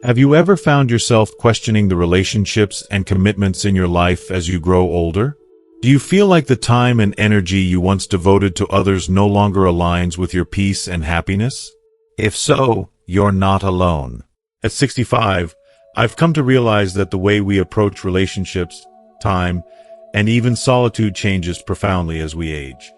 Have you ever found yourself questioning the relationships and commitments in your life as you grow older? Do you feel like the time and energy you once devoted to others no longer aligns with your peace and happiness? If so, you're not alone. At 65, I've come to realize that the way we approach relationships, time, and even solitude changes profoundly as we age.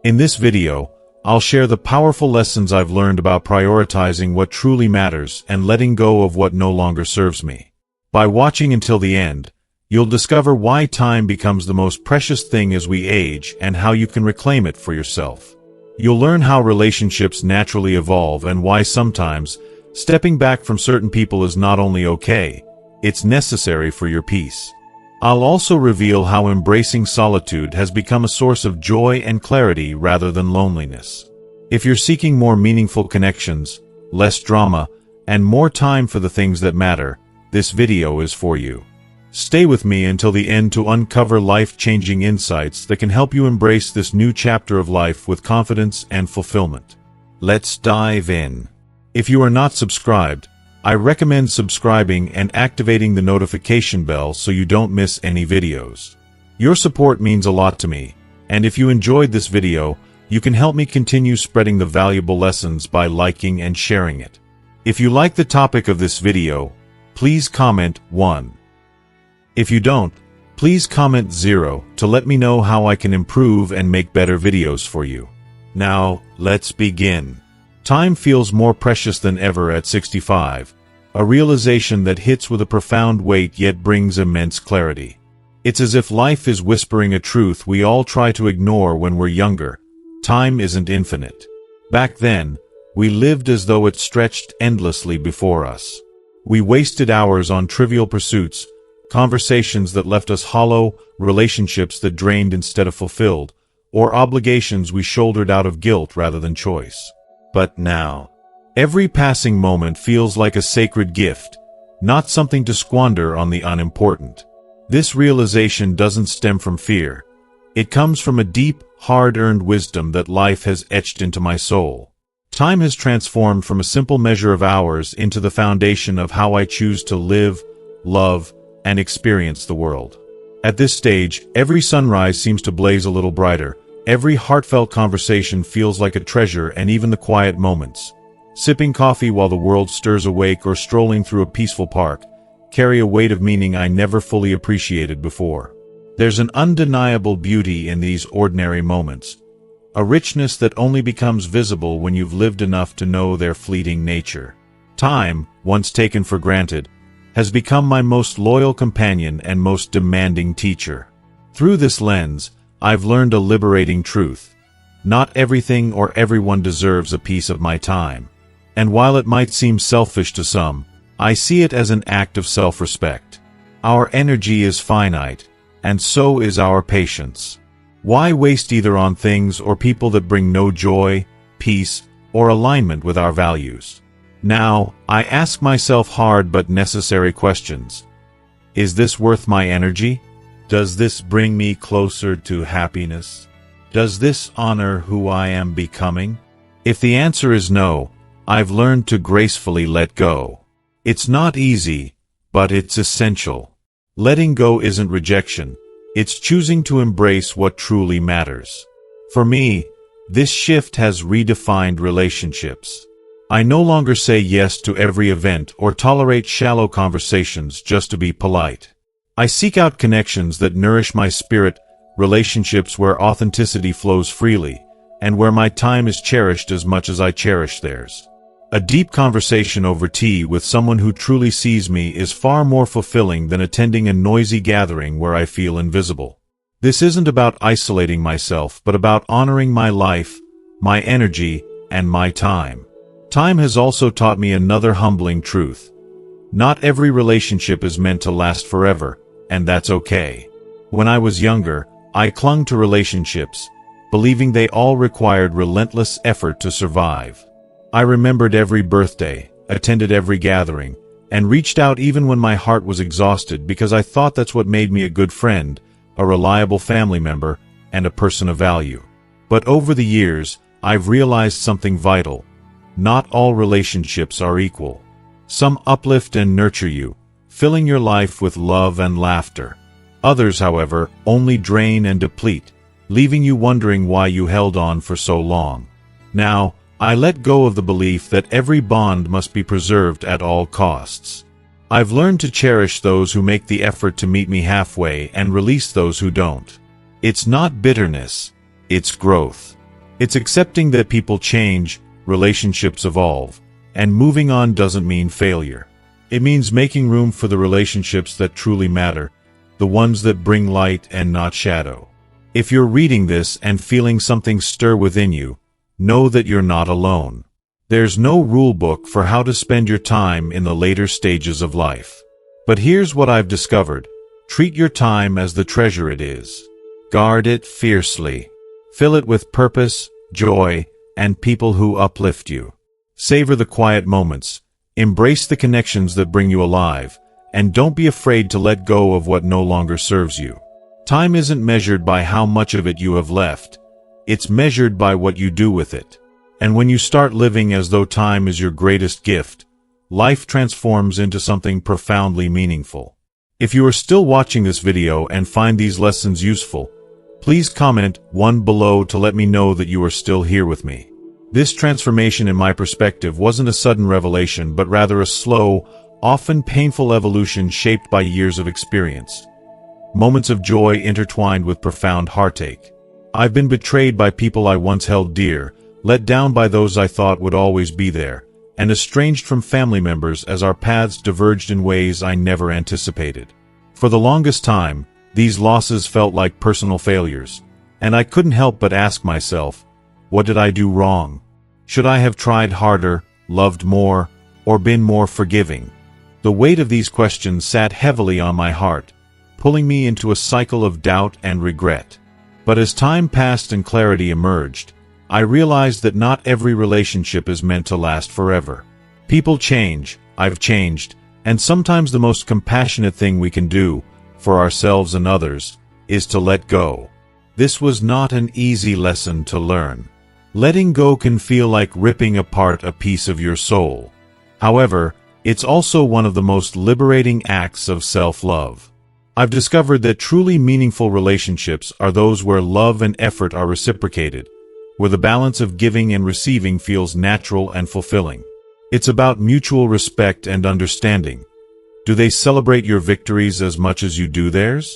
In this video, I'll share the powerful lessons I've learned about prioritizing what truly matters and letting go of what no longer serves me. By watching until the end, you'll discover why time becomes the most precious thing as we age and how you can reclaim it for yourself. You'll learn how relationships naturally evolve and why sometimes stepping back from certain people is not only okay, it's necessary for your peace. I'll also reveal how embracing solitude has become a source of joy and clarity rather than loneliness. If you're seeking more meaningful connections, less drama, and more time for the things that matter, this video is for you. Stay with me until the end to uncover life-changing insights that can help you embrace this new chapter of life with confidence and fulfillment. Let's dive in. If you are not subscribed, I recommend subscribing and activating the notification bell so you don't miss any videos. Your support means a lot to me, and if you enjoyed this video, you can help me continue spreading the valuable lessons by liking and sharing it. If you like the topic of this video, please comment 1. If you don't, please comment 0 to let me know how I can improve and make better videos for you. Now, let's begin. Time feels more precious than ever at 65, a realization that hits with a profound weight yet brings immense clarity. It's as if life is whispering a truth we all try to ignore when we're younger. Time isn't infinite. Back then, we lived as though it stretched endlessly before us. We wasted hours on trivial pursuits, conversations that left us hollow, relationships that drained instead of fulfilled, or obligations we shouldered out of guilt rather than choice. But now, every passing moment feels like a sacred gift, not something to squander on the unimportant. This realization doesn't stem from fear. It comes from a deep, hard-earned wisdom that life has etched into my soul. Time has transformed from a simple measure of hours into the foundation of how I choose to live, love, and experience the world. At this stage, every sunrise seems to blaze a little brighter. Every heartfelt conversation feels like a treasure, and even the quiet moments, sipping coffee while the world stirs awake or strolling through a peaceful park, carry a weight of meaning I never fully appreciated before. There's an undeniable beauty in these ordinary moments, a richness that only becomes visible when you've lived enough to know their fleeting nature. Time, once taken for granted, has become my most loyal companion and most demanding teacher. Through this lens, I've learned a liberating truth. Not everything or everyone deserves a piece of my time. And while it might seem selfish to some, I see it as an act of self-respect. Our energy is finite, and so is our patience. Why waste either on things or people that bring no joy, peace, or alignment with our values? Now, I ask myself hard but necessary questions. Is this worth my energy? Does this bring me closer to happiness? Does this honor who I am becoming? If the answer is no, I've learned to gracefully let go. It's not easy, but it's essential. Letting go isn't rejection, it's choosing to embrace what truly matters. For me, this shift has redefined relationships. I no longer say yes to every event or tolerate shallow conversations just to be polite. I seek out connections that nourish my spirit, relationships where authenticity flows freely, and where my time is cherished as much as I cherish theirs. A deep conversation over tea with someone who truly sees me is far more fulfilling than attending a noisy gathering where I feel invisible. This isn't about isolating myself, but about honoring my life, my energy, and my time. Time has also taught me another humbling truth. Not every relationship is meant to last forever, and that's okay. When I was younger, I clung to relationships, believing they all required relentless effort to survive. I remembered every birthday, attended every gathering, and reached out even when my heart was exhausted because I thought that's what made me a good friend, a reliable family member, and a person of value. But over the years, I've realized something vital. Not all relationships are equal. Some uplift and nurture you, filling your life with love and laughter. Others, however, only drain and deplete, leaving you wondering why you held on for so long. Now, I let go of the belief that every bond must be preserved at all costs. I've learned to cherish those who make the effort to meet me halfway and release those who don't. It's not bitterness, it's growth. It's accepting that people change, relationships evolve, and moving on doesn't mean failure. It means making room for the relationships that truly matter, the ones that bring light and not shadow. If you're reading this and feeling something stir within you, know that you're not alone. There's no rule book for how to spend your time in the later stages of life. But here's what I've discovered. Treat your time as the treasure it is. Guard it fiercely. Fill it with purpose, joy, and people who uplift you. Savor the quiet moments. Embrace the connections that bring you alive, and don't be afraid to let go of what no longer serves you. Time isn't measured by how much of it you have left. It's measured by what you do with it. And when you start living as though time is your greatest gift, life transforms into something profoundly meaningful. If you are still watching this video and find these lessons useful, please comment 1 below to let me know that you are still here with me. This transformation in my perspective wasn't a sudden revelation, but rather a slow, often painful evolution shaped by years of experience. Moments of joy intertwined with profound heartache. I've been betrayed by people I once held dear, let down by those I thought would always be there, and estranged from family members as our paths diverged in ways I never anticipated. For the longest time, these losses felt like personal failures, and I couldn't help but ask myself, what did I do wrong? Should I have tried harder, loved more, or been more forgiving? The weight of these questions sat heavily on my heart, pulling me into a cycle of doubt and regret. But as time passed and clarity emerged, I realized that not every relationship is meant to last forever. People change, I've changed, and sometimes the most compassionate thing we can do, for ourselves and others, is to let go. This was not an easy lesson to learn. Letting go can feel like ripping apart a piece of your soul. However, it's also one of the most liberating acts of self-love. I've discovered that truly meaningful relationships are those where love and effort are reciprocated, where the balance of giving and receiving feels natural and fulfilling. It's about mutual respect and understanding. Do they celebrate your victories as much as you do theirs?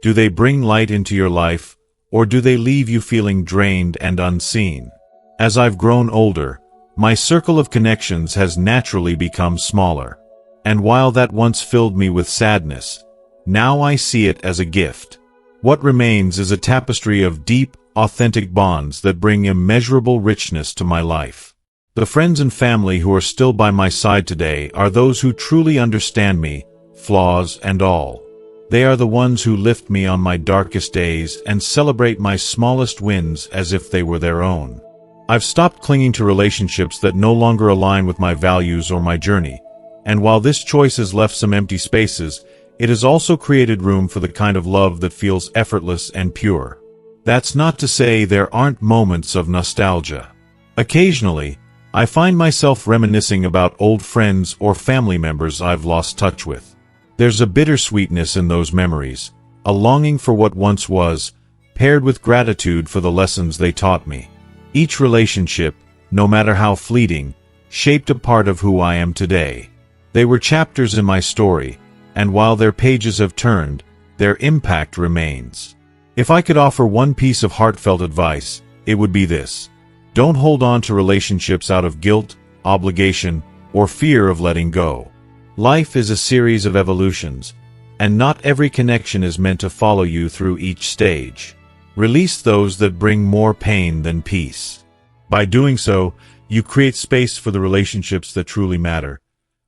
Do they bring light into your life, or do they leave you feeling drained and unseen? As I've grown older, my circle of connections has naturally become smaller. And while that once filled me with sadness, now I see it as a gift. What remains is a tapestry of deep, authentic bonds that bring immeasurable richness to my life. The friends and family who are still by my side today are those who truly understand me, flaws and all. They are the ones who lift me on my darkest days and celebrate my smallest wins as if they were their own. I've stopped clinging to relationships that no longer align with my values or my journey, and while this choice has left some empty spaces, it has also created room for the kind of love that feels effortless and pure. That's not to say there aren't moments of nostalgia. Occasionally, I find myself reminiscing about old friends or family members I've lost touch with. There's a bittersweetness in those memories, a longing for what once was, paired with gratitude for the lessons they taught me. Each relationship, no matter how fleeting, shaped a part of who I am today. They were chapters in my story, and while their pages have turned, their impact remains. If I could offer one piece of heartfelt advice, it would be this. Don't hold on to relationships out of guilt, obligation, or fear of letting go. Life is a series of evolutions, and not every connection is meant to follow you through each stage. Release those that bring more pain than peace. By doing so, you create space for the relationships that truly matter,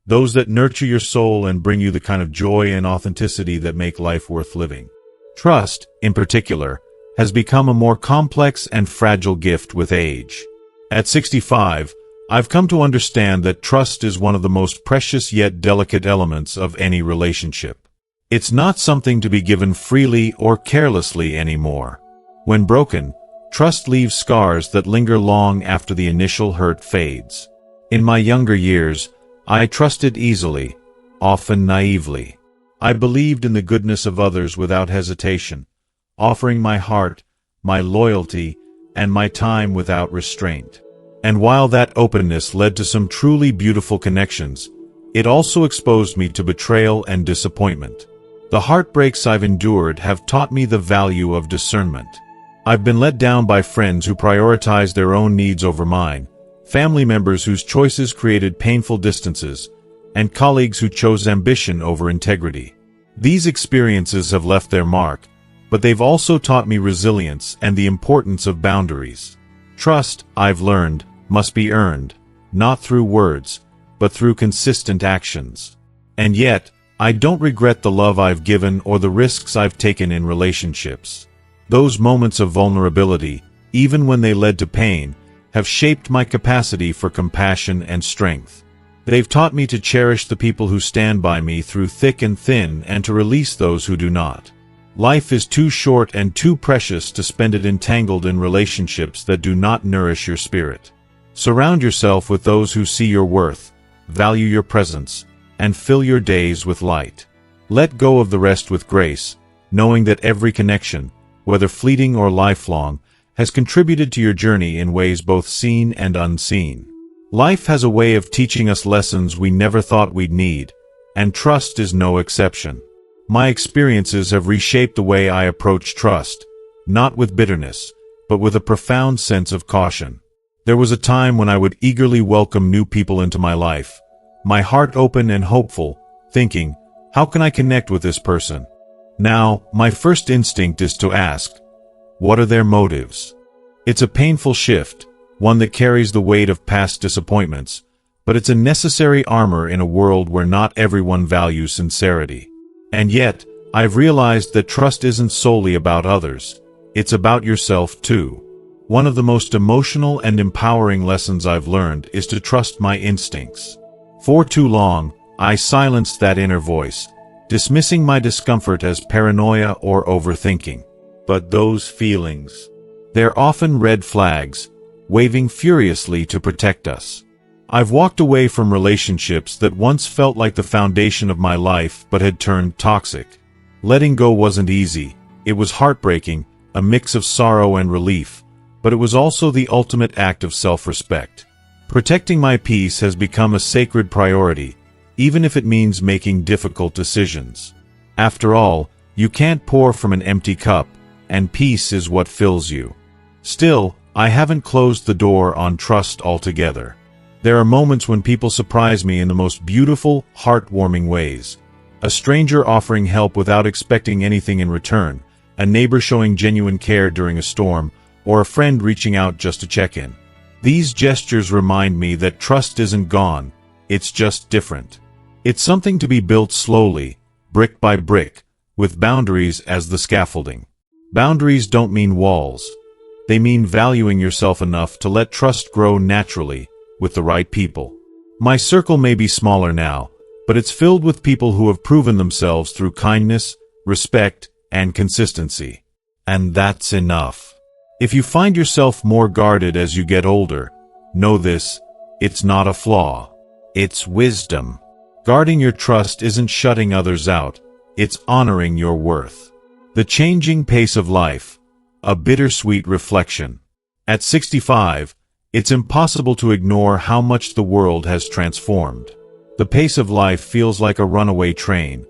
those that nurture your soul and bring you the kind of joy and authenticity that make life worth living. Trust, in particular, has become a more complex and fragile gift with age. At 65, I've come to understand that trust is one of the most precious yet delicate elements of any relationship. It's not something to be given freely or carelessly anymore. When broken, trust leaves scars that linger long after the initial hurt fades. In my younger years, I trusted easily, often naively. I believed in the goodness of others without hesitation, offering my heart, my loyalty, and my time without restraint. And while that openness led to some truly beautiful connections, it also exposed me to betrayal and disappointment. The heartbreaks I've endured have taught me the value of discernment. I've been let down by friends who prioritized their own needs over mine, family members whose choices created painful distances, and colleagues who chose ambition over integrity. These experiences have left their mark, but they've also taught me resilience and the importance of boundaries. Trust, I've learned, must be earned, not through words, but through consistent actions. And yet, I don't regret the love I've given or the risks I've taken in relationships. Those moments of vulnerability, even when they led to pain, have shaped my capacity for compassion and strength. They've taught me to cherish the people who stand by me through thick and thin and to release those who do not. Life is too short and too precious to spend it entangled in relationships that do not nourish your spirit. Surround yourself with those who see your worth, value your presence, and fill your days with light. Let go of the rest with grace, knowing that every connection, whether fleeting or lifelong, has contributed to your journey in ways both seen and unseen. Life has a way of teaching us lessons we never thought we'd need, and trust is no exception. My experiences have reshaped the way I approach trust, not with bitterness, but with a profound sense of caution. There was a time when I would eagerly welcome new people into my life, my heart open and hopeful, thinking, how can I connect with this person? Now, my first instinct is to ask, what are their motives? It's a painful shift, one that carries the weight of past disappointments, but it's a necessary armor in a world where not everyone values sincerity. And yet, I've realized that trust isn't solely about others, it's about yourself too. One of the most emotional and empowering lessons I've learned is to trust my instincts. For too long, I silenced that inner voice, dismissing my discomfort as paranoia or overthinking. But those feelings, they're often red flags, waving furiously to protect us. I've walked away from relationships that once felt like the foundation of my life but had turned toxic. Letting go wasn't easy. It was heartbreaking, a mix of sorrow and relief, but it was also the ultimate act of self-respect. Protecting my peace has become a sacred priority, even if it means making difficult decisions. After all, you can't pour from an empty cup, and peace is what fills you. Still, I haven't closed the door on trust altogether. There are moments when people surprise me in the most beautiful, heartwarming ways. A stranger offering help without expecting anything in return, a neighbor showing genuine care during a storm, or a friend reaching out just to check in. These gestures remind me that trust isn't gone, it's just different. It's something to be built slowly, brick by brick, with boundaries as the scaffolding. Boundaries don't mean walls. They mean valuing yourself enough to let trust grow naturally, with the right people. My circle may be smaller now, but it's filled with people who have proven themselves through kindness, respect, and consistency. And that's enough. If you find yourself more guarded as you get older, know this, it's not a flaw. It's wisdom. Guarding your trust isn't shutting others out, it's honoring your worth. The changing pace of life, a bittersweet reflection. At 65, it's impossible to ignore how much the world has transformed. The pace of life feels like a runaway train,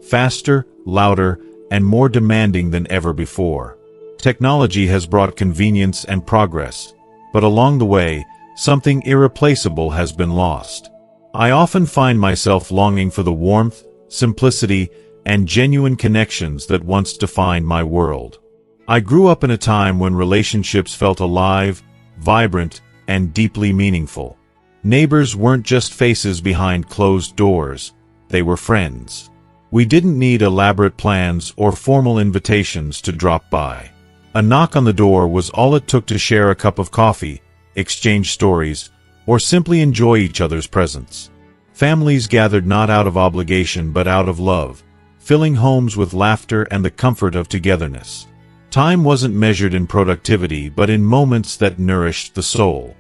faster, louder, and more demanding than ever before. Technology has brought convenience and progress, but along the way, something irreplaceable has been lost. I often find myself longing for the warmth, simplicity, and genuine connections that once defined my world. I grew up in a time when relationships felt alive, vibrant, and deeply meaningful. Neighbors weren't just faces behind closed doors, they were friends. We didn't need elaborate plans or formal invitations to drop by. A knock on the door was all it took to share a cup of coffee, exchange stories, or simply enjoy each other's presence. Families gathered not out of obligation but out of love, filling homes with laughter and the comfort of togetherness. Time wasn't measured in productivity but in moments that nourished the soul.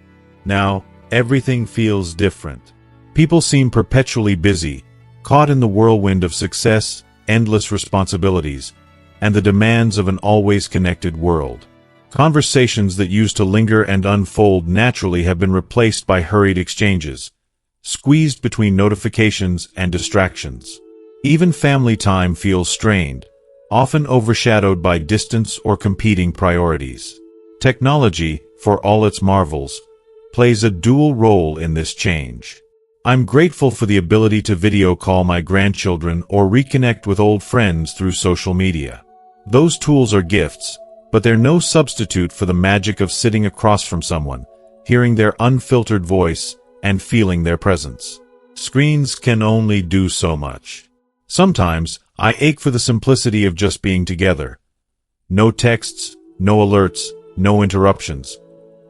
Now, everything feels different. People seem perpetually busy, caught in the whirlwind of success, endless responsibilities, and the demands of an always connected world. Conversations that used to linger and unfold naturally have been replaced by hurried exchanges, squeezed between notifications and distractions. Even family time feels strained, often overshadowed by distance or competing priorities. Technology, for all its marvels, plays a dual role in this change. I'm grateful for the ability to video call my grandchildren or reconnect with old friends through social media. Those tools are gifts, but they're no substitute for the magic of sitting across from someone, hearing their unfiltered voice, and feeling their presence. Screens can only do so much. Sometimes, I ache for the simplicity of just being together. No texts, no alerts, no interruptions.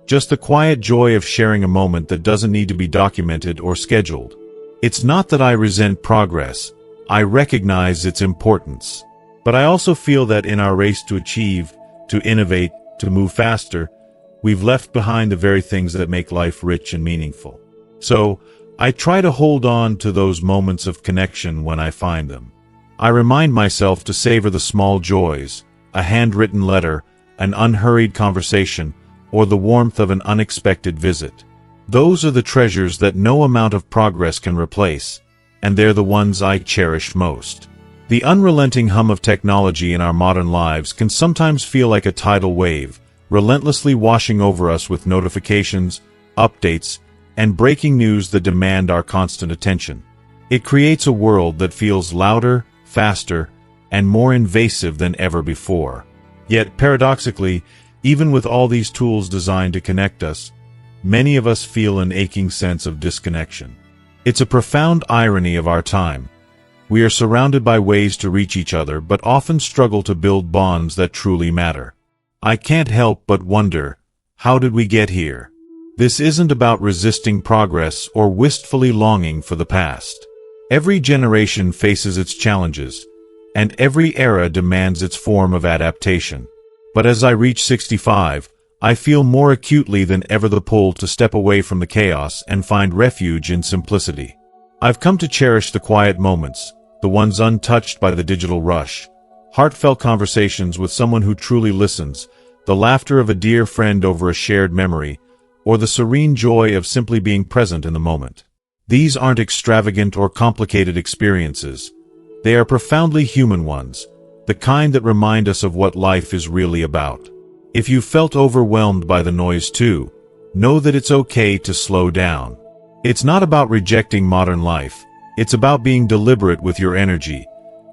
Just the quiet joy of sharing a moment that doesn't need to be documented or scheduled. It's not that I resent progress. I recognize its importance. But I also feel that in our race to achieve, to innovate, to move faster, we've left behind the very things that make life rich and meaningful. So, I try to hold on to those moments of connection when I find them. I remind myself to savor the small joys, a handwritten letter, an unhurried conversation, or the warmth of an unexpected visit. Those are the treasures that no amount of progress can replace, and they're the ones I cherish most. The unrelenting hum of technology in our modern lives can sometimes feel like a tidal wave, relentlessly washing over us with notifications, updates, and breaking news that demand our constant attention. It creates a world that feels louder, faster, and more invasive than ever before. Yet, paradoxically, even with all these tools designed to connect us, many of us feel an aching sense of disconnection. It's a profound irony of our time. We are surrounded by ways to reach each other, but often struggle to build bonds that truly matter. I can't help but wonder, how did we get here? This isn't about resisting progress or wistfully longing for the past. Every generation faces its challenges, and every era demands its form of adaptation. But as I reach 65, I feel more acutely than ever the pull to step away from the chaos and find refuge in simplicity. I've come to cherish the quiet moments, the ones untouched by the digital rush, heartfelt conversations with someone who truly listens, the laughter of a dear friend over a shared memory, or the serene joy of simply being present in the moment. These aren't extravagant or complicated experiences. They are profoundly human ones, the kind that remind us of what life is really about. If you felt overwhelmed by the noise too, know that it's okay to slow down. It's not about rejecting modern life. It's about being deliberate with your energy,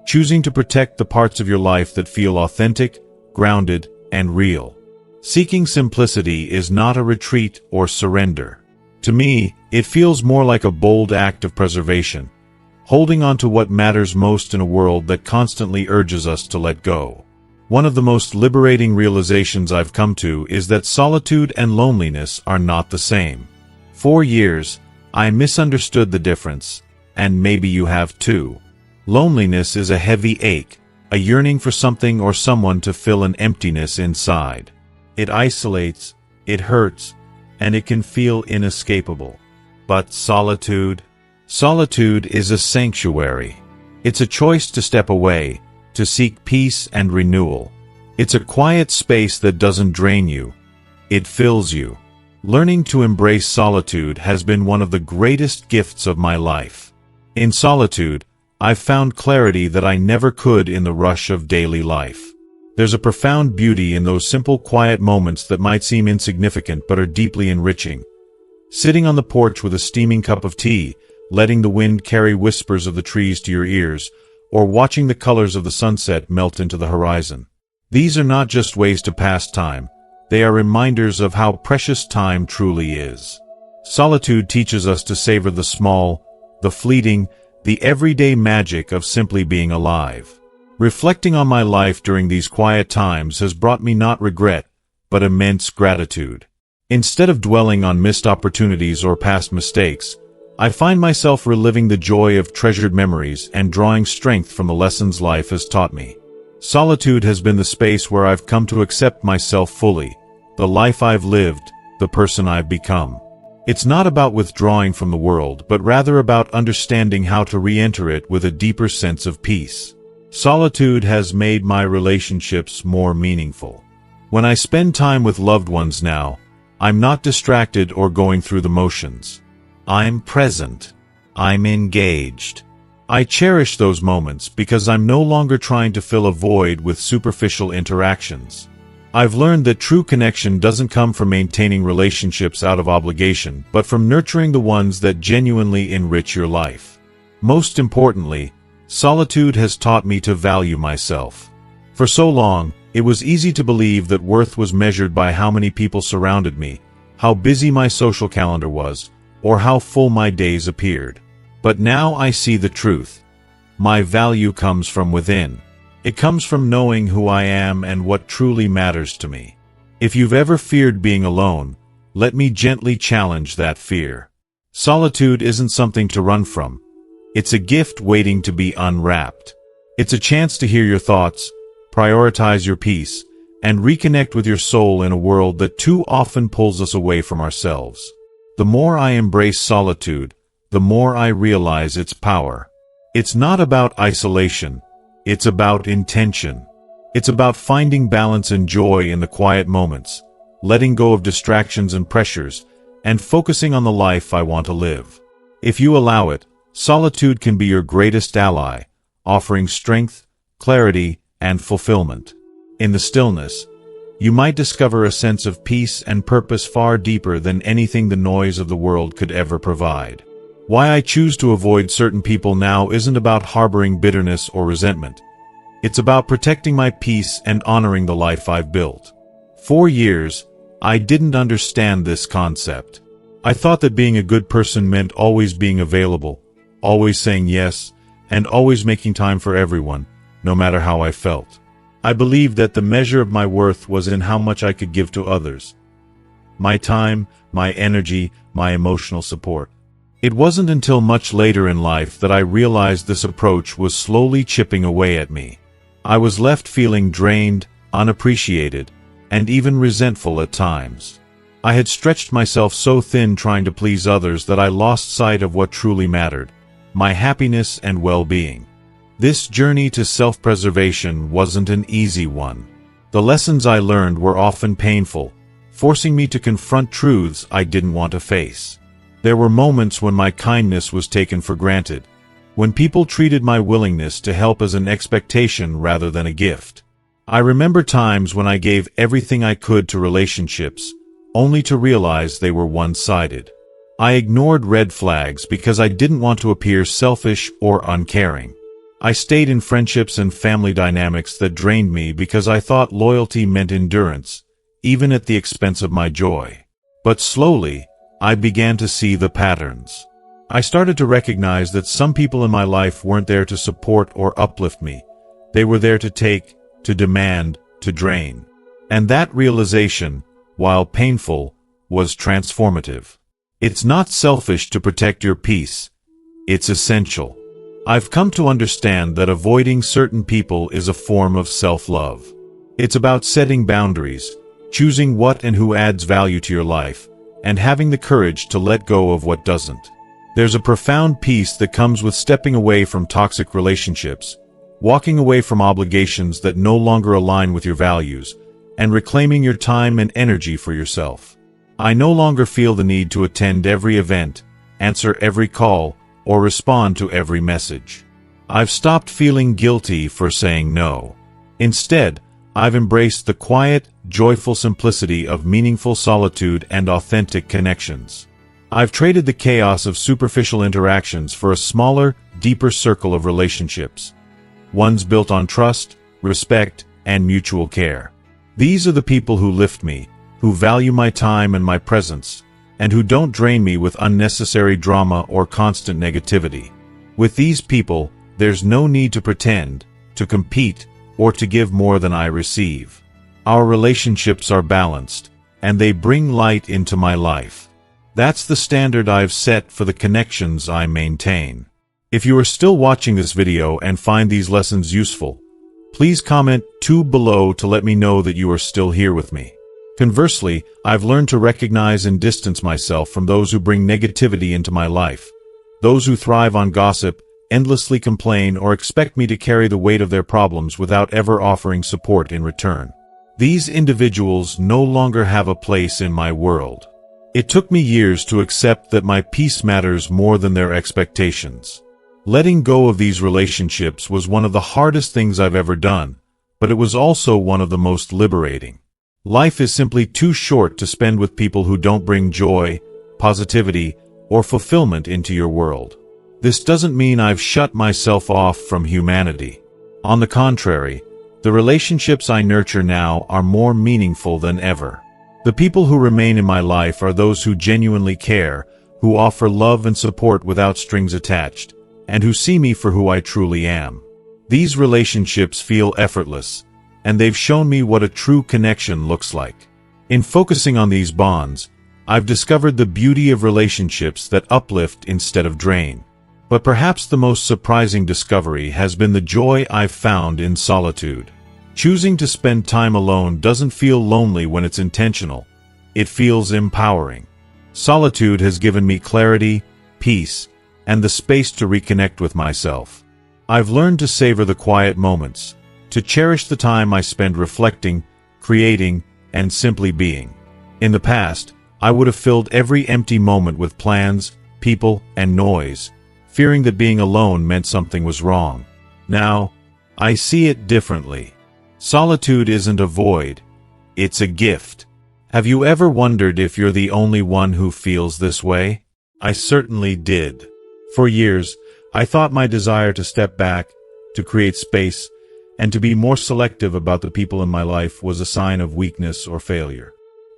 choosing to protect the parts of your life that feel authentic, grounded, and real. Seeking simplicity is not a retreat or surrender. To me, it feels more like a bold act of preservation, holding on to what matters most in a world that constantly urges us to let go. One of the most liberating realizations I've come to is that solitude and loneliness are not the same. For years, I misunderstood the difference, and maybe you have too. Loneliness is a heavy ache, a yearning for something or someone to fill an emptiness inside. It isolates, it hurts, and it can feel inescapable. But solitude? Solitude is a sanctuary. It's a choice to step away, to seek peace and renewal. It's a quiet space that doesn't drain you. It fills you. Learning to embrace solitude has been one of the greatest gifts of my life. In solitude, I've found clarity that I never could in the rush of daily life. There's a profound beauty in those simple, quiet moments that might seem insignificant but are deeply enriching. Sitting on the porch with a steaming cup of tea, letting the wind carry whispers of the trees to your ears, or watching the colors of the sunset melt into the horizon. These are not just ways to pass time. They are reminders of how precious time truly is. Solitude teaches us to savor the small, the fleeting, the everyday magic of simply being alive. Reflecting on my life during these quiet times has brought me not regret, but immense gratitude. Instead of dwelling on missed opportunities or past mistakes, I find myself reliving the joy of treasured memories and drawing strength from the lessons life has taught me. Solitude has been the space where I've come to accept myself fully, the life I've lived, the person I've become. It's not about withdrawing from the world, but rather about understanding how to re-enter it with a deeper sense of peace. Solitude has made my relationships more meaningful. When I spend time with loved ones now, I'm not distracted or going through the motions. I'm present. I'm engaged. I cherish those moments because I'm no longer trying to fill a void with superficial interactions. I've learned that true connection doesn't come from maintaining relationships out of obligation, but from nurturing the ones that genuinely enrich your life. Most importantly, solitude has taught me to value myself. For so long, it was easy to believe that worth was measured by how many people surrounded me, how busy my social calendar was, or how full my days appeared. But now I see the truth. My value comes from within. It comes from knowing who I am and what truly matters to me. If you've ever feared being alone, let me gently challenge that fear. Solitude isn't something to run from. It's a gift waiting to be unwrapped. It's a chance to hear your thoughts, prioritize your peace, and reconnect with your soul in a world that too often pulls us away from ourselves. The more I embrace solitude, the more I realize its power. It's not about isolation. It's about intention. It's about finding balance and joy in the quiet moments, letting go of distractions and pressures, and focusing on the life I want to live. If you allow it, solitude can be your greatest ally, offering strength, clarity, and fulfillment. In the stillness, you might discover a sense of peace and purpose far deeper than anything the noise of the world could ever provide. Why I choose to avoid certain people now isn't about harboring bitterness or resentment. It's about protecting my peace and honoring the life I've built. For years, I didn't understand this concept. I thought that being a good person meant always being available, always saying yes, and always making time for everyone, no matter how I felt. I believed that the measure of my worth was in how much I could give to others. My time, my energy, my emotional support. It wasn't until much later in life that I realized this approach was slowly chipping away at me. I was left feeling drained, unappreciated, and even resentful at times. I had stretched myself so thin trying to please others that I lost sight of what truly mattered, my happiness and well-being. This journey to self-preservation wasn't an easy one. The lessons I learned were often painful, forcing me to confront truths I didn't want to face. There were moments when my kindness was taken for granted, when people treated my willingness to help as an expectation rather than a gift. I remember times when I gave everything I could to relationships, only to realize they were one-sided. I ignored red flags because I didn't want to appear selfish or uncaring. I stayed in friendships and family dynamics that drained me because I thought loyalty meant endurance, even at the expense of my joy. But slowly, I began to see the patterns. I started to recognize that some people in my life weren't there to support or uplift me. They were there to take, to demand, to drain. And that realization, while painful, was transformative. It's not selfish to protect your peace. It's essential. I've come to understand that avoiding certain people is a form of self-love. It's about setting boundaries, choosing what and who adds value to your life, and having the courage to let go of what doesn't. There's a profound peace that comes with stepping away from toxic relationships, walking away from obligations that no longer align with your values, and reclaiming your time and energy for yourself. I no longer feel the need to attend every event, answer every call, or respond to every message. I've stopped feeling guilty for saying no. Instead, I've embraced the quiet, joyful simplicity of meaningful solitude and authentic connections. I've traded the chaos of superficial interactions for a smaller, deeper circle of relationships. Ones built on trust, respect, and mutual care. These are the people who lift me, who value my time and my presence, and who don't drain me with unnecessary drama or constant negativity. With these people, there's no need to pretend, to compete, or to give more than I receive. Our relationships are balanced, and they bring light into my life. That's the standard I've set for the connections I maintain. If you are still watching this video and find these lessons useful, please comment 2 below to let me know that you are still here with me. Conversely, I've learned to recognize and distance myself from those who bring negativity into my life. Those who thrive on gossip, endlessly complain, or expect me to carry the weight of their problems without ever offering support in return. These individuals no longer have a place in my world. It took me years to accept that my peace matters more than their expectations. Letting go of these relationships was one of the hardest things I've ever done, but it was also one of the most liberating. Life is simply too short to spend with people who don't bring joy, positivity, or fulfillment into your world. This doesn't mean I've shut myself off from humanity. On the contrary, the relationships I nurture now are more meaningful than ever. The people who remain in my life are those who genuinely care, who offer love and support without strings attached, and who see me for who I truly am. These relationships feel effortless, and they've shown me what a true connection looks like. In focusing on these bonds, I've discovered the beauty of relationships that uplift instead of drain. But perhaps the most surprising discovery has been the joy I've found in solitude. Choosing to spend time alone doesn't feel lonely when it's intentional. It feels empowering. Solitude has given me clarity, peace, and the space to reconnect with myself. I've learned to savor the quiet moments, to cherish the time I spend reflecting, creating, and simply being. In the past, I would have filled every empty moment with plans, people, and noise, fearing that being alone meant something was wrong. Now, I see it differently. Solitude isn't a void, it's a gift. Have you ever wondered if you're the only one who feels this way? I certainly did. For years, I thought my desire to step back, to create space, and to be more selective about the people in my life was a sign of weakness or failure.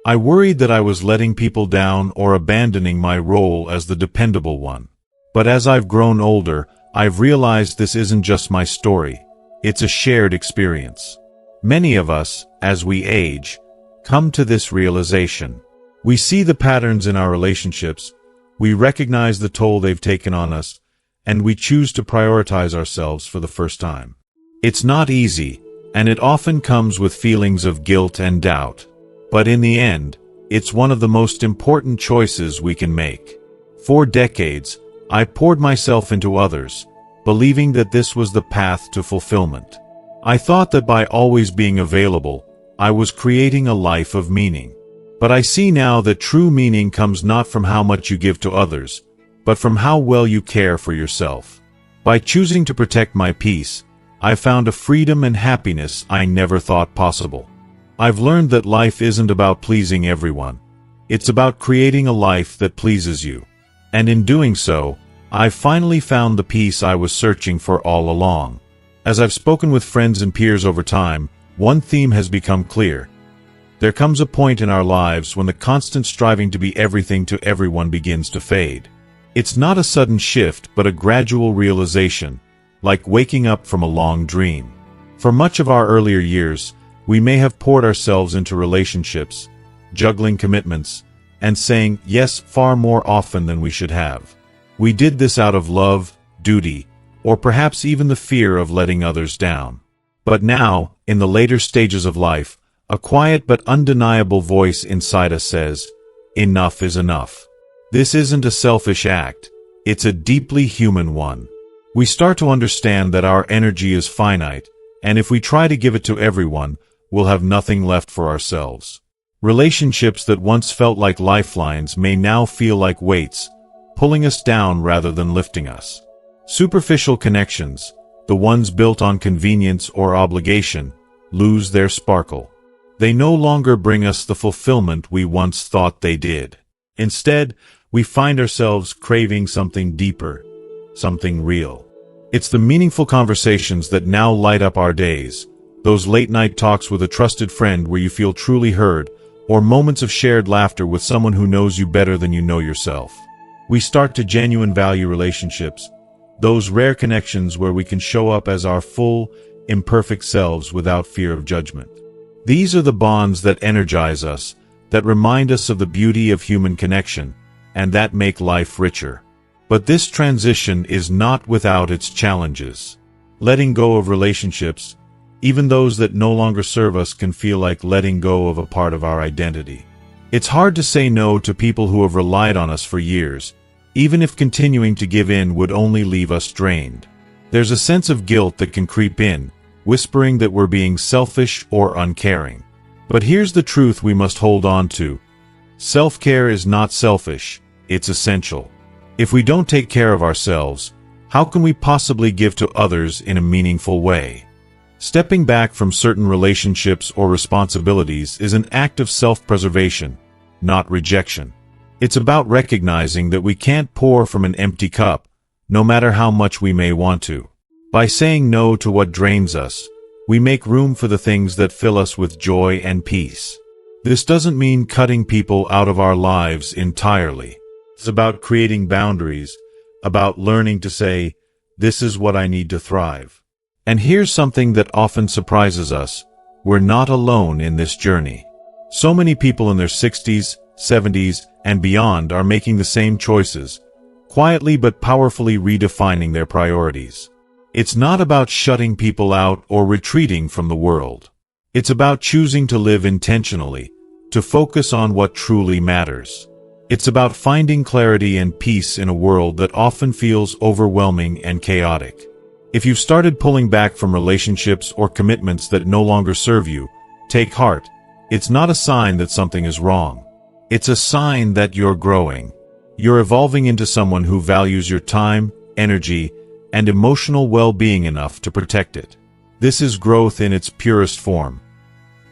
I worried that I was letting people down or abandoning my role as the dependable one. But as I've grown older, I've realized this isn't just my story. It's a shared experience. Many of us, as we age, come to this realization. We see the patterns in our relationships, we recognize the toll they've taken on us, and we choose to prioritize ourselves for the first time. It's not easy, and it often comes with feelings of guilt and doubt. But in the end, it's one of the most important choices we can make. For decades, I poured myself into others, believing that this was the path to fulfillment. I thought that by always being available, I was creating a life of meaning. But I see now that true meaning comes not from how much you give to others, but from how well you care for yourself. By choosing to protect my peace, I found a freedom and happiness I never thought possible. I've learned that life isn't about pleasing everyone. It's about creating a life that pleases you. And in doing so, I've finally found the peace I was searching for all along. As I've spoken with friends and peers over time, one theme has become clear. There comes a point in our lives when the constant striving to be everything to everyone begins to fade. It's not a sudden shift, but a gradual realization, like waking up from a long dream. For much of our earlier years, we may have poured ourselves into relationships, juggling commitments, and saying yes far more often than we should have. We did this out of love, duty, or perhaps even the fear of letting others down. But now, in the later stages of life, a quiet but undeniable voice inside us says, enough is enough. This isn't a selfish act, it's a deeply human one. We start to understand that our energy is finite, and if we try to give it to everyone, we'll have nothing left for ourselves. Relationships that once felt like lifelines may now feel like weights, pulling us down rather than lifting us. Superficial connections, the ones built on convenience or obligation, lose their sparkle. They no longer bring us the fulfillment we once thought they did. Instead, we find ourselves craving something deeper, something real. It's the meaningful conversations that now light up our days, those late-night talks with a trusted friend where you feel truly heard, or moments of shared laughter with someone who knows you better than you know yourself. We start to genuinely value relationships, those rare connections where we can show up as our full, imperfect selves without fear of judgment. These are the bonds that energize us, that remind us of the beauty of human connection, and that make life richer. But this transition is not without its challenges. Letting go of relationships, Even those that no longer serve us can feel like letting go of a part of our identity. It's hard to say no to people who have relied on us for years, even if continuing to give in would only leave us drained. There's a sense of guilt that can creep in, whispering that we're being selfish or uncaring. But here's the truth we must hold on to. Self-care is not selfish, it's essential. If we don't take care of ourselves, how can we possibly give to others in a meaningful way? Stepping back from certain relationships or responsibilities is an act of self-preservation, not rejection. It's about recognizing that we can't pour from an empty cup, no matter how much we may want to. By saying no to what drains us, we make room for the things that fill us with joy and peace. This doesn't mean cutting people out of our lives entirely. It's about creating boundaries, about learning to say, "This is what I need to thrive." And here's something that often surprises us. We're not alone in this journey. So many people in their 60s, 70s, and beyond are making the same choices, quietly but powerfully redefining their priorities. It's not about shutting people out or retreating from the world. It's about choosing to live intentionally, to focus on what truly matters. It's about finding clarity and peace in a world that often feels overwhelming and chaotic. If you've started pulling back from relationships or commitments that no longer serve you, take heart. It's not a sign that something is wrong. It's a sign that you're growing. You're evolving into someone who values your time, energy, and emotional well-being enough to protect it. This is growth in its purest form.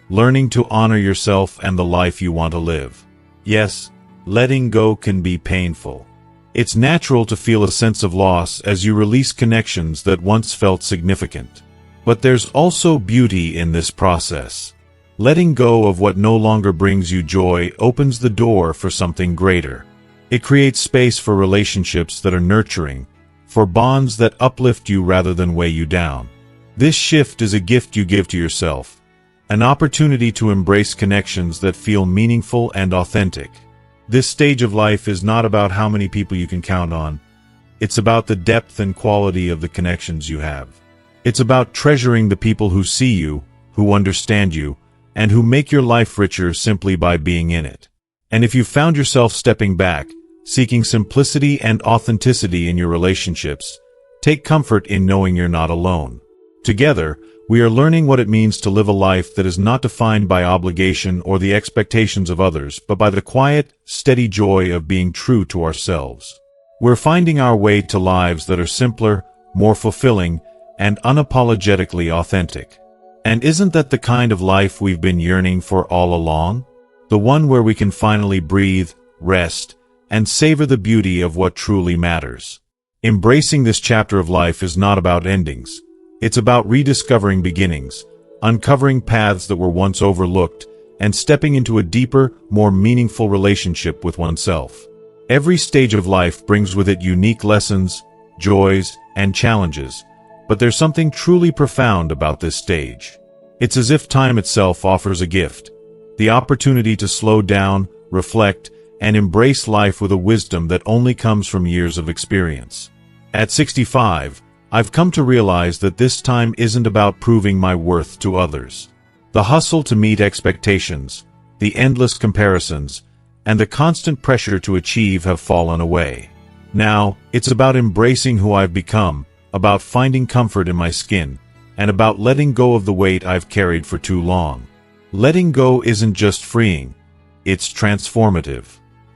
Learning to honor yourself and the life you want to live. Yes, letting go can be painful. It's natural to feel a sense of loss as you release connections that once felt significant. But there's also beauty in this process. Letting go of what no longer brings you joy opens the door for something greater. It creates space for relationships that are nurturing, for bonds that uplift you rather than weigh you down. This shift is a gift you give to yourself, an opportunity to embrace connections that feel meaningful and authentic. This stage of life is not about how many people you can count on. It's about the depth and quality of the connections you have. It's about treasuring the people who see you, who understand you, and who make your life richer simply by being in it. And if you found yourself stepping back, seeking simplicity and authenticity in your relationships, take comfort in knowing you're not alone. Together, we are learning what it means to live a life that is not defined by obligation or the expectations of others, but by the quiet, steady joy of being true to ourselves. We're finding our way to lives that are simpler, more fulfilling, and unapologetically authentic. And isn't that the kind of life we've been yearning for all along? The one where we can finally breathe, rest, and savor the beauty of what truly matters. Embracing this chapter of life is not about endings. It's about rediscovering beginnings, uncovering paths that were once overlooked, and stepping into a deeper, more meaningful relationship with oneself. Every stage of life brings with it unique lessons, joys, and challenges, but there's something truly profound about this stage. It's as if time itself offers a gift, the opportunity to slow down, reflect, and embrace life with a wisdom that only comes from years of experience. At 65, I've come to realize that this time isn't about proving my worth to others. The hustle to meet expectations, the endless comparisons, and the constant pressure to achieve have fallen away. Now, it's about embracing who I've become, about finding comfort in my skin, and about letting go of the weight I've carried for too long. Letting go isn't just freeing, it's transformative.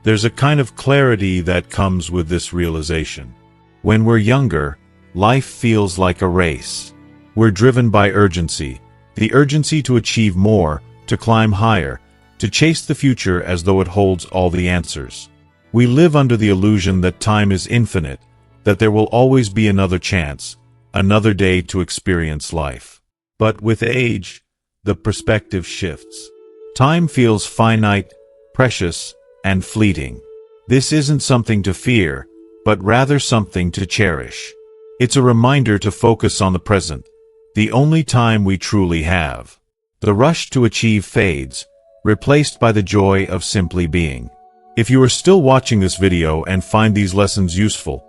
There's a kind of clarity that comes with this realization. When we're younger, life feels like a race. We're driven by urgency, the urgency to achieve more, to climb higher, to chase the future as though it holds all the answers. We live under the illusion that time is infinite, that there will always be another chance, another day to experience life. But with age, the perspective shifts. Time feels finite, precious, and fleeting. This isn't something to fear, but rather something to cherish. It's a reminder to focus on the present, the only time we truly have. The rush to achieve fades, replaced by the joy of simply being. If you are still watching this video and find these lessons useful,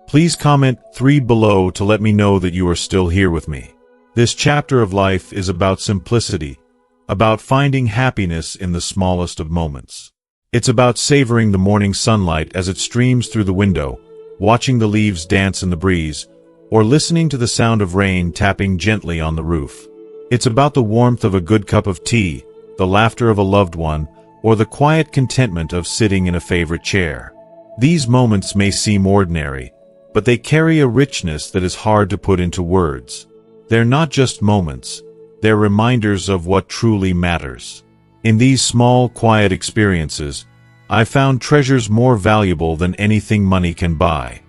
please comment 3 below to let me know that you are still here with me. This chapter of life is about simplicity, about finding happiness in the smallest of moments. It's about savoring the morning sunlight as it streams through the window, watching the leaves dance in the breeze, or listening to the sound of rain tapping gently on the roof. It's about the warmth of a good cup of tea, the laughter of a loved one, or the quiet contentment of sitting in a favorite chair. These moments may seem ordinary, but they carry a richness that is hard to put into words. They're not just moments, they're reminders of what truly matters. In these small, quiet experiences, I found treasures more valuable than anything money can buy.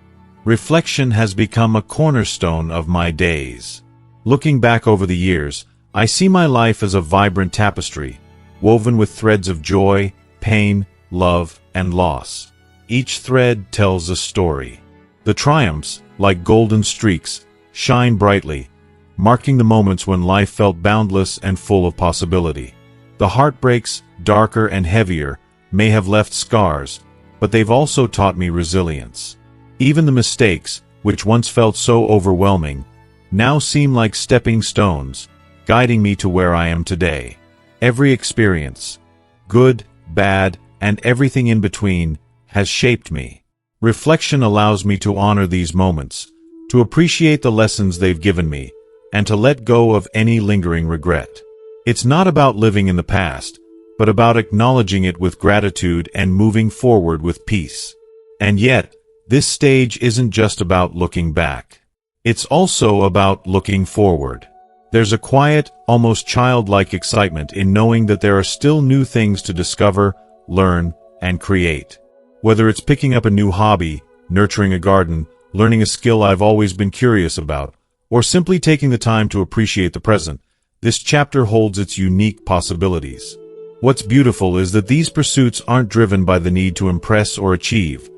Reflection has become a cornerstone of my days. Looking back over the years, I see my life as a vibrant tapestry, woven with threads of joy, pain, love, and loss. Each thread tells a story. The triumphs, like golden streaks, shine brightly, marking the moments when life felt boundless and full of possibility. The heartbreaks, darker and heavier, may have left scars, but they've also taught me resilience. Even the mistakes, which once felt so overwhelming, now seem like stepping stones, guiding me to where I am today. Every experience, good, bad, and everything in between, has shaped me. Reflection allows me to honor these moments, to appreciate the lessons they've given me, and to let go of any lingering regret. It's not about living in the past, but about acknowledging it with gratitude and moving forward with peace. And yet, this stage isn't just about looking back. It's also about looking forward. There's a quiet, almost childlike excitement in knowing that there are still new things to discover, learn, and create. Whether it's picking up a new hobby, nurturing a garden, learning a skill I've always been curious about, or simply taking the time to appreciate the present, this chapter holds its unique possibilities. What's beautiful is that these pursuits aren't driven by the need to impress or achieve.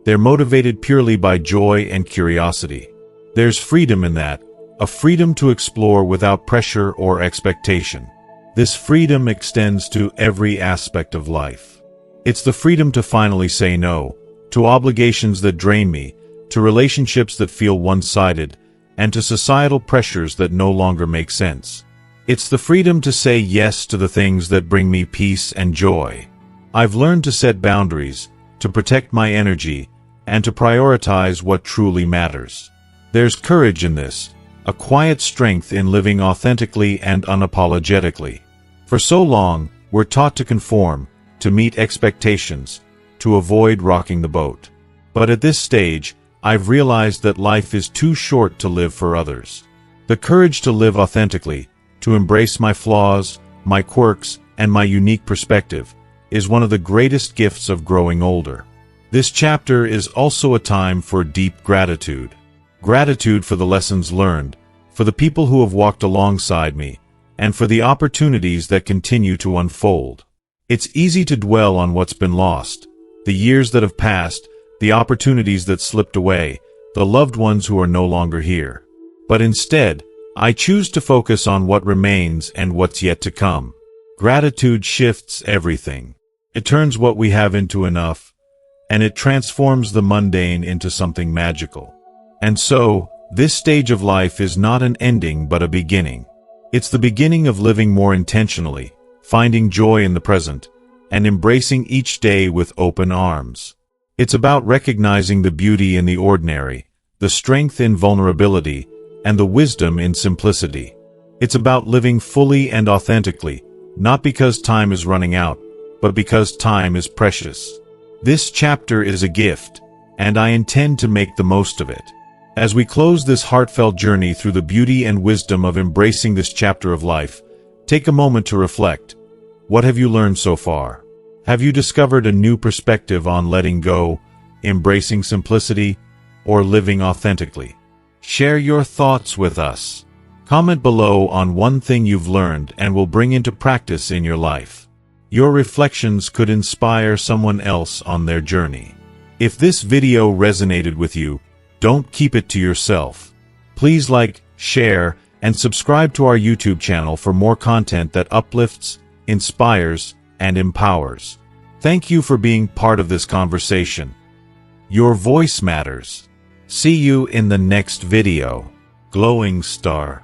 They're motivated purely by joy and curiosity. There's freedom in that, a freedom to explore without pressure or expectation. This freedom extends to every aspect of life. It's the freedom to finally say no, to obligations that drain me, to relationships that feel one-sided, and to societal pressures that no longer make sense. It's the freedom to say yes to the things that bring me peace and joy. I've learned to set boundaries, to protect my energy, and to prioritize what truly matters. There's courage in this, a quiet strength in living authentically and unapologetically. For so long, we're taught to conform, to meet expectations, to avoid rocking the boat. But at this stage, I've realized that life is too short to live for others. The courage to live authentically, to embrace my flaws, my quirks, and my unique perspective, is one of the greatest gifts of growing older. This chapter is also a time for deep gratitude. Gratitude for the lessons learned, for the people who have walked alongside me, and for the opportunities that continue to unfold. It's easy to dwell on what's been lost, the years that have passed, the opportunities that slipped away, the loved ones who are no longer here. But instead, I choose to focus on what remains and what's yet to come. Gratitude shifts everything. It turns what we have into enough, and it transforms the mundane into something magical. And so, this stage of life is not an ending but a beginning. It's the beginning of living more intentionally, finding joy in the present, and embracing each day with open arms. It's about recognizing the beauty in the ordinary, the strength in vulnerability, and the wisdom in simplicity. It's about living fully and authentically, not because time is running out, but because time is precious. This chapter is a gift, and I intend to make the most of it. As we close this heartfelt journey through the beauty and wisdom of embracing this chapter of life, take a moment to reflect. What have you learned so far? Have you discovered a new perspective on letting go, embracing simplicity, or living authentically? Share your thoughts with us. Comment below on one thing you've learned and will bring into practice in your life. Your reflections could inspire someone else on their journey. If this video resonated with you, don't keep it to yourself. Please like, share, and subscribe to our YouTube channel for more content that uplifts, inspires, and empowers. Thank you for being part of this conversation. Your voice matters. See you in the next video. Glowing Star.